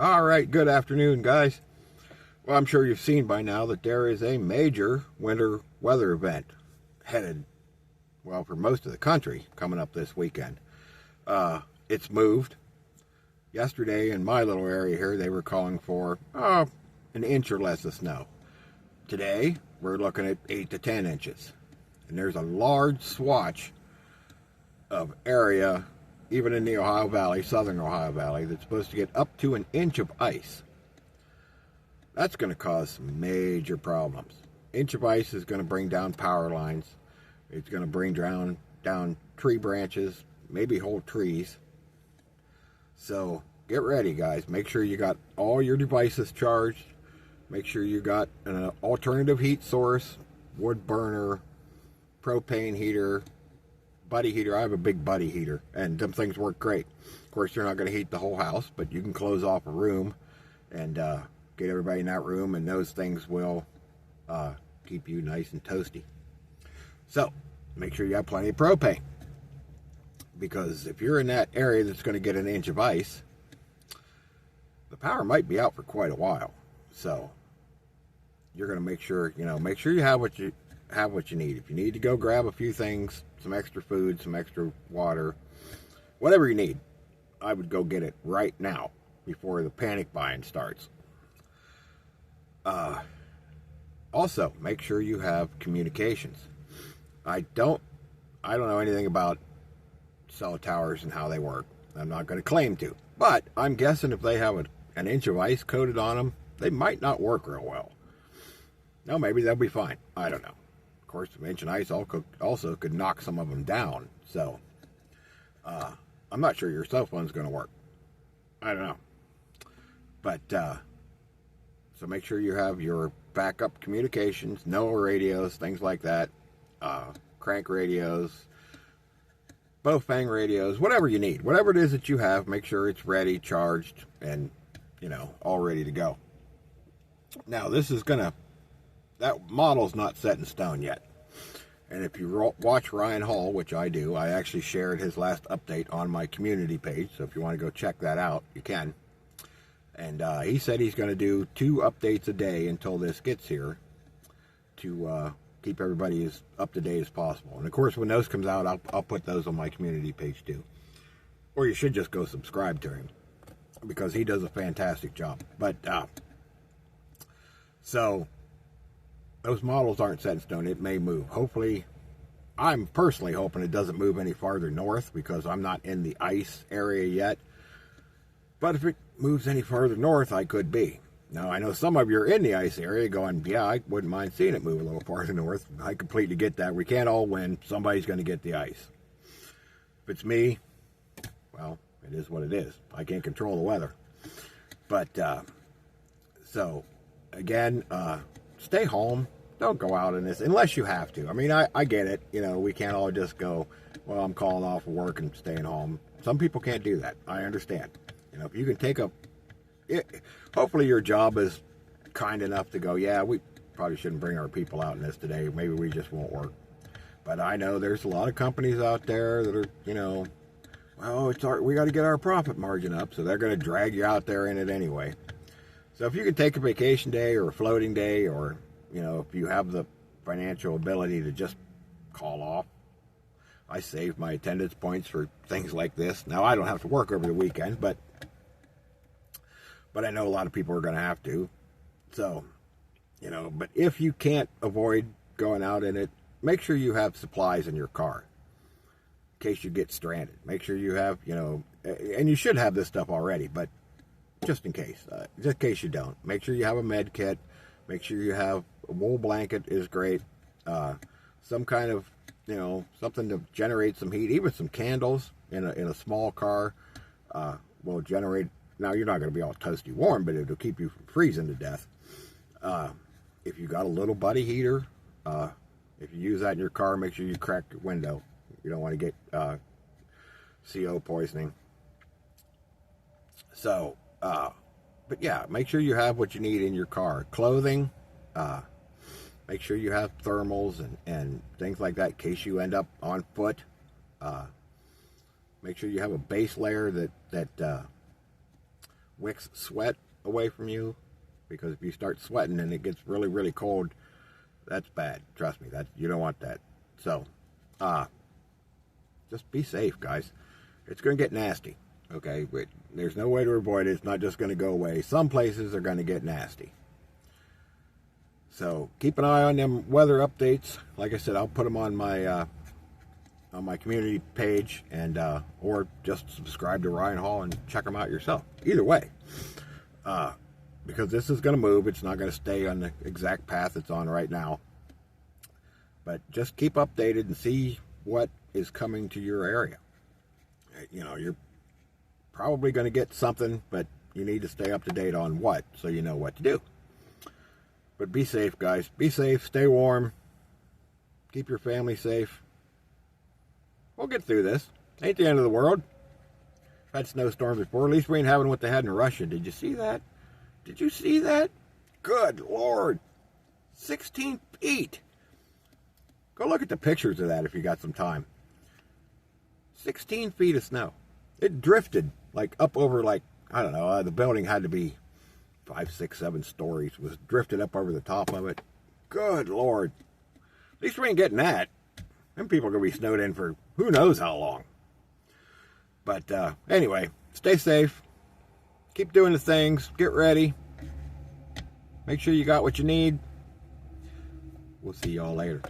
All right, good afternoon, guys. Well, I'm sure you've seen by now that there is a major winter weather event headed, well, for most of the country coming up this weekend. It's moved. Yesterday in my little area here, they were calling for an inch or less of snow. Today, we're looking at 8 to 10 inches. And there's a large swatch of area, even in the Ohio Valley, southern Ohio Valley, that's supposed to get up to an inch of ice. That's going to cause some major problems. Inch of ice is going to bring down power lines. It's going to bring down tree branches, maybe whole trees. So get ready, guys. Make sure you got all your devices charged. Make sure you got an alternative heat source, wood burner, propane heater, buddy heater. I have a big buddy heater, and them things work great. Of course, you're not going to heat the whole house, but you can close off a room and get everybody in that room, and those things will keep you nice and toasty. So make sure you have plenty of propane, because if you're in that area that's going to get an inch of ice, the power might be out for quite a while. So you're going to make sure you have what you need. If you need to go grab a few things, some extra food, some extra water, whatever you need, I would go get it right now before the panic buying starts. Also, make sure you have communications. I don't know anything about cell towers and how they work. I'm not going to claim to, but I'm guessing if they have an inch of ice coated on them, they might not work real well. No, maybe they'll be fine. I don't know. Of course, an inch of ice also could knock some of them down. So, I'm not sure your cell phone's going to work. I don't know. But, so make sure you have your backup communications, NOAA radios, things like that, crank radios, Bofang radios, whatever you need. Whatever it is that you have, make sure it's ready, charged, and, all ready to go. Now, that model's not set in stone yet. And if you watch Ryan Hall, which I do, I actually shared his last update on my community page. So if you want to go check that out, you can. And he said he's going to do 2 updates a day until this gets here to keep everybody as up to date as possible. And of course, when those comes out, I'll put those on my community page too. Or you should just go subscribe to him, because he does a fantastic job. But so those models aren't set in stone. It may move. Hopefully, I'm personally hoping it doesn't move any farther north, because I'm not in the ice area yet. But if it moves any farther north, I could be. Now, I know some of you are in the ice area going, yeah, I wouldn't mind seeing it move a little farther north. I completely get that. We can't all win. Somebody's going to get the ice. If it's me, well, it is what it is. I can't control the weather. But, so, again, stay home. Don't go out in this unless you have to. I mean, I get it. We can't all just go, well, I'm calling off work and staying home. Some people can't do that. I understand. If you can hopefully your job is kind enough to go, yeah, we probably shouldn't bring our people out in this today. Maybe we just won't work. But I know there's a lot of companies out there that are, well, we got to get our profit margin up, so they're going to drag you out there in it anyway. So if you can take a vacation day or a floating day, or, if you have the financial ability to just call off, I save my attendance points for things like this. Now, I don't have to work over the weekend, but I know a lot of people are going to have to. So, but if you can't avoid going out in it, make sure you have supplies in your car in case you get stranded. Make sure you have, and you should have this stuff already, but just in case you don't. Make sure you have a med kit. Make sure you have a wool blanket is great. Some kind of, something to generate some heat. Even some candles in a small car will generate. Now, you're not going to be all toasty warm, but it'll keep you from freezing to death. If you got a little buddy heater, if you use that in your car, make sure you crack your window. You don't want to get CO poisoning. So, but yeah, make sure you have what you need in your car. Clothing, make sure you have thermals and things like that in case you end up on foot. Make sure you have a base layer that wicks sweat away from you, because if you start sweating and it gets really, really cold, that's bad. Trust me, you don't want that. So, just be safe, guys. It's going to get nasty, okay? But there's no way to avoid it. It's not just going to go away. Some places are going to get nasty. So keep an eye on them weather updates. Like I said, I'll put them on my community page, and or just subscribe to Ryan Hall and check them out yourself. Either way, because this is going to move. It's not going to stay on the exact path it's on right now. But just keep updated and see what is coming to your area. You know, you're probably going to get something, but you need to stay up to date on what, so you know what to do. But be safe, guys. Be safe. Stay warm. Keep your family safe. We'll get through this. Ain't the end of the world. Had snowstorms before. At least we ain't having what they had in Russia. Did you see that? Did you see that? Good Lord. 16 feet. Go look at the pictures of that if you got some time. 16 feet of snow. It drifted like up over, like, I don't know, the building had to be 5, 6, 7 stories. It was drifted up over the top of it. Good Lord. At least we ain't getting that. Them people are going to be snowed in for who knows how long. But anyway, stay safe. Keep doing the things. Get ready. Make sure you got what you need. We'll see y'all later.